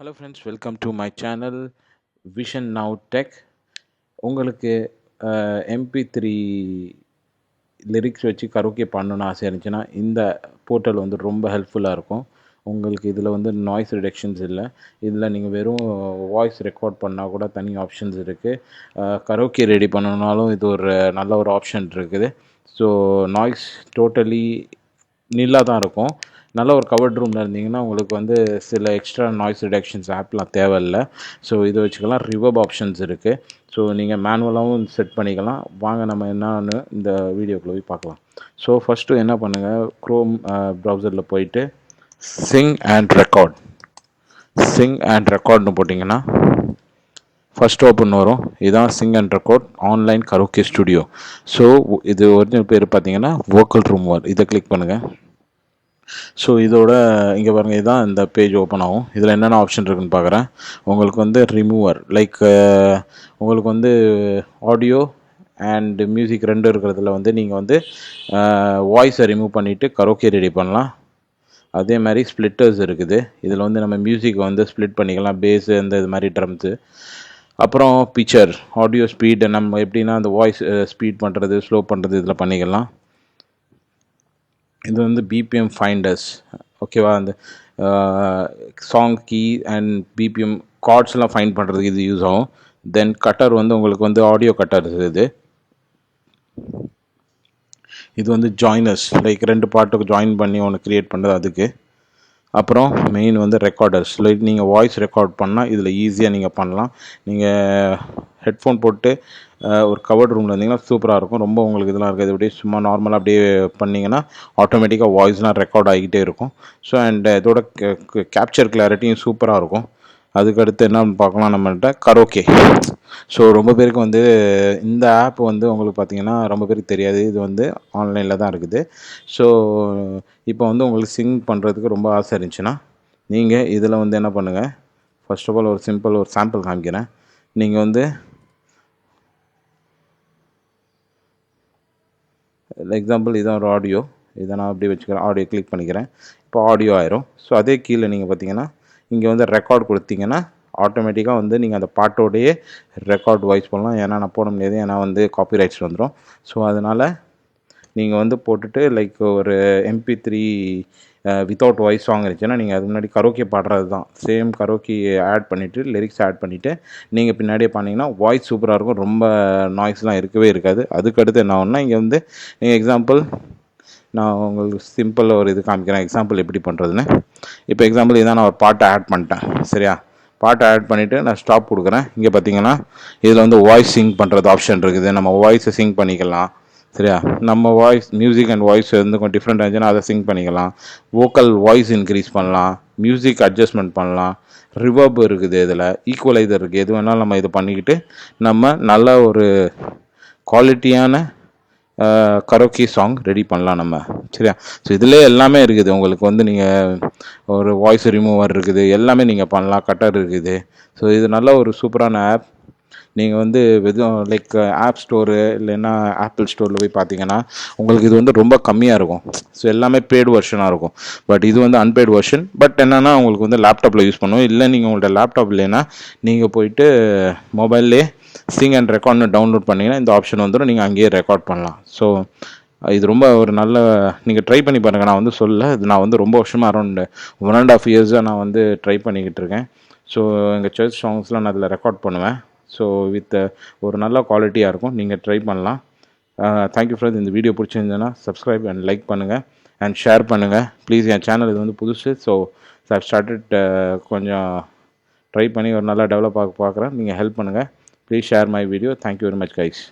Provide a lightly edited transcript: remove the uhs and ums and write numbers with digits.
Hello friends, welcome to my channel Vision Now Tech. உங்களுக்கு MP3 lyrics வச்சு karaoke பண்ணணும்னு ஆசை இருந்துச்சுன்னா இந்த போர்ட்டல் வந்து ரொம்ப ஹெல்ப்ஃபுல்லாக இருக்கும். உங்களுக்கு இதில் வந்து நாய்ஸ் ரிடக்ஷன்ஸ் இல்லை. இதில் நீங்கள் வெறும் வாய்ஸ் ரெக்கார்ட் பண்ணால் கூட தனி ஆப்ஷன்ஸ் இருக்குது. கரோக்கே ரெடி பண்ணணுனாலும் இது ஒரு நல்ல ஒரு ஆப்ஷன் இருக்குது. ஸோ நாய்ஸ் டோட்டலி நில்லாக தான் இருக்கும். நல்ல ஒரு கவர்ட் ரூமில் இருந்தீங்கன்னா உங்களுக்கு வந்து சில எக்ஸ்ட்ரா நாய்ஸ் ரிடக்ஷன்ஸ் ஆப்லாம் தேவையில்லை. ஸோ இதை வச்சுக்கலாம். ரிவர்ப் ஆப்ஷன்ஸ் இருக்குது. ஸோ நீங்கள் மேனுவலாகவும் செட் பண்ணிக்கலாம். வாங்க நம்ம என்னன்னு இந்த வீடியோக்குள்ளே போய் பார்க்கலாம். ஸோ ஃபஸ்ட்டு என்ன பண்ணுங்கள், க்ரோம் ப்ரௌசரில் போயிட்டு சிங் அண்ட் ரெக்கார்ட்னு போட்டிங்கன்னா ஃபஸ்ட் ஓப்பன் வரும். இதுதான் sing and record online karaoke studio. So இது ஒரிஜினல் பேர் பார்த்தீங்கன்னா வோக்கல் ரூம் ஒன். இதை கிளிக் பண்ணுங்கள். ஸோ இதோட இங்கே பாருங்கள், இதுதான் இந்த பேஜ் ஓப்பன் ஆகும். இதில் என்னென்ன ஆப்ஷன் இருக்குன்னு பார்க்குறேன். உங்களுக்கு வந்து ரிமூவர், லைக் உங்களுக்கு வந்து ஆடியோ அண்ட் மியூசிக் ரெண்டு இருக்கிறதுல வந்து நீங்கள் வந்து வாய்ஸை ரிமூவ் பண்ணிவிட்டு கரோக்கே ரெடி பண்ணலாம். அதே மாதிரி ஸ்ப்ளிட்டர்ஸ் இருக்குது. இதில் வந்து நம்ம மியூசிக்கை வந்து ஸ்ப்ளிட் பண்ணிக்கலாம், பேஸு அந்த இது மாதிரி ட்ரம்ஸு. அப்புறம் பிக்சர், ஆடியோ ஸ்பீடு, நம்ம எப்படின்னா அந்த வாய்ஸ் ஸ்பீட் பண்ணுறது ஸ்லோ பண்ணுறது இதில் பண்ணிக்கலாம். இது வந்து பிபிஎம் ஃபைண்டர்ஸ், ஓகேவா? அந்த சாங் கீ அண்ட் பிபிஎம் கார்ட்ஸ்லாம் ஃபைண்ட் பண்ணுறதுக்கு இது யூஸ் ஆகும். தென் கட்டர் வந்து உங்களுக்கு வந்து ஆடியோ கட்டர் இது வந்து ஜாயினர்ஸ், லைக் ரெண்டு பாட்டுக்கு ஜாயின் பண்ணி ஒன்று க்ரியேட் பண்ணுறது அதுக்கு. அப்புறம் மெயின் வந்து ரெக்கார்டர்ஸ், லைக் நீங்கள் வாய்ஸ் ரெக்கார்ட் பண்ணால் இதில் ஈஸியாக நீங்கள் பண்ணலாம். நீங்கள் ஹெட்ஃபோன் போட்டு ஒரு கவர்ட் ரூமில் இருந்தீங்கன்னா சூப்பராக இருக்கும். ரொம்ப உங்களுக்கு இதெல்லாம் இருக்குது. அப்படியே சும்மா நார்மலாக அப்படியே பண்ணிங்கன்னா ஆட்டோமேட்டிக்காக வாய்ஸ்லாம் ரெக்கார்ட் ஆகிக்கிட்டே இருக்கும். ஸோ அண்ட் இதோட கேப்சர் கிளாரிட்டியும் சூப்பராக இருக்கும். அதுக்கடுத்து என்ன பார்க்கலாம் நம்மள்கிட்ட கரோக்கே. ஸோ ரொம்ப பேருக்கு வந்து இந்த ஆப் வந்து உங்களுக்கு பார்த்திங்கன்னா ரொம்ப பேருக்கு தெரியாது. இது வந்து ஆன்லைனில் தான் இருக்குது. ஸோ இப்போ வந்து உங்களுக்கு சிங் பண்ணுறதுக்கு ரொம்ப ஆசை இருந்துச்சுன்னா நீங்கள் இதில் வந்து என்ன பண்ணுங்கள், ஃபர்ஸ்ட் ஆஃப் ஆல் ஒரு சாம்பிள் காமிக்கிறேன். நீங்கள் வந்து எக்ஸாம்பிள் இதான் ஒரு ஆடியோ, இதை நான் அப்படி வச்சுக்கிறேன். ஆடியோ கிளிக் பண்ணிக்கிறேன். இப்போ ஆடியோ ஆயிரும். ஸோ அதே கீழே நீங்கள் பார்த்தீங்கன்னா இங்கே வந்து ரெக்கார்ட் கொடுத்தீங்கன்னா ஆட்டோமேட்டிக்காக வந்து நீங்கள் அந்த பாட்டோடையே ரெக்கார்ட் வாய்ஸ் பண்ணலாம். ஏன்னா நான் போட முடியாது, ஏன்னா வந்து காப்பிரைட்ஸ் வந்துடும். ஸோ அதனால் நீங்கள் வந்து போட்டுட்டு லைக் ஒரு MP3 வித்தவுட் வாய்ஸ் சாங் இருந்துச்சுன்னா நீங்கள் அதுக்கு முன்னாடி கரோக்கே பாடுறது தான். சேம் கரோக்கே ஆட் பண்ணிவிட்டு லிரிக்ஸ் ஆட் பண்ணிவிட்டு நீங்கள் பின்னாடியே பண்ணிங்கன்னா வாய்ஸ் சூப்பராக இருக்கும். ரொம்ப நாய்ஸ்லாம் இருக்கவே இருக்காது. அதுக்கடுத்து என்ன ஆகும்னா இங்கே வந்து நீங்கள் எக்ஸாம்பிள் நான் உங்களுக்கு சிம்பிளாக ஒரு இது காமிக்கிறேன், எக்ஸாம்பிள் எப்படி பண்ணுறதுன்னு. இப்போ எக்ஸாம்பிள் இதான் நான் ஒரு பாட்டை ஆட் பண்ணிட்டேன். சரியா? பாட்டை ஆட் பண்ணிவிட்டு நான் ஸ்டாப் கொடுக்குறேன். இங்கே பார்த்தீங்கன்னா இதில் வந்து வாய்ஸ் சிங் பண்ணுறது ஆப்ஷன் இருக்குது. நம்ம வாய்ஸை சிங் பண்ணிக்கலாம். சரியா? நம்ம வாய்ஸ் மியூசிக் அண்ட் வாய்ஸ் வந்து கொஞ்சம் டிஃப்ரெண்ட் ஆச்சுன்னா அதை சிங் பண்ணிக்கலாம். வோக்கல் வாய்ஸ் இன்க்ரீஸ் பண்ணலாம், மியூசிக் அட்ஜஸ்ட்மெண்ட் பண்ணலாம், ரிவர்ப் இருக்குது, இதில் ஈக்குவலைசர் இருக்குது. எது வேணாலும் நம்ம இது பண்ணிக்கிட்டு நம்ம நல்ல ஒரு குவாலிட்டியான கரோக்கே சாங் ரெடி பண்ணலாம் நம்ம. சரியா? ஸோ இதிலே எல்லாமே இருக்குது. உங்களுக்கு வந்து நீங்கள் ஒரு வாய்ஸ் ரிமூவர் இருக்குது, எல்லாமே நீங்கள் பண்ணலாம். கட்டர் இருக்குது. ஸோ இது நல்ல ஒரு சூப்பரான ஆப். நீங்கள் வந்து வெறும் லைக் ஆப் ஸ்டோரு இல்லைன்னா ஆப்பிள் ஸ்டோரில் போய் பார்த்தீங்கன்னா உங்களுக்கு இது வந்து ரொம்ப கம்மியாக இருக்கும். ஸோ எல்லாமே பெய்டு வெர்ஷனாக இருக்கும். பட் இது வந்து அன்பெய்டு வெர்ஷன். பட் என்னென்னா உங்களுக்கு வந்து லேப்டாப்பில் யூஸ் பண்ணுவோம். இல்லை நீங்கள் உங்கள்கிட்ட லேப்டாப் இல்லைன்னா நீங்கள் போயிட்டு மொபைல்லே சிங் அண்ட் ரெக்கார்ட்னு டவுன்லோட் பண்ணிங்கன்னா இந்த ஆப்ஷன் வந்துடும். நீங்கள் அங்கேயே ரெக்கார்ட் பண்ணலாம். ஸோ இது ரொம்ப ஒரு நல்ல, நீங்கள் ட்ரை பண்ணி பாருங்கள். நான் வந்து இது நான் வந்து ரொம்ப வருஷமாக அரௌண்ட் 1.5 இயர்ஸாக நான் வந்து ட்ரை பண்ணிக்கிட்டு இருக்கேன். ஸோ எங்கள் சர்ச் சாங்ஸ்லாம் நான் அதில் ரெக்கார்ட் பண்ணுவேன். ஸோ வித் ஒரு நல்ல குவாலிட்டியாக இருக்கும். நீங்கள் ட்ரை பண்ணலாம். Thank you friends. இந்த வீடியோ பிடிச்சிருந்ததுன்னா சப்ஸ்கிரைப் அண்ட் லைக் பண்ணுங்கள் அண்ட் ஷேர் பண்ணுங்கள் ப்ளீஸ். என் சேனல் இது வந்து புதுசு. ஸோ ஸ்டார்டட் கொஞ்சம் ட்ரை பண்ணி ஒரு நல்லா டெவலப் பார்க்குறேன். நீங்கள் ஹெல்ப் பண்ணுங்கள். Please share my video. Thank you very much guys.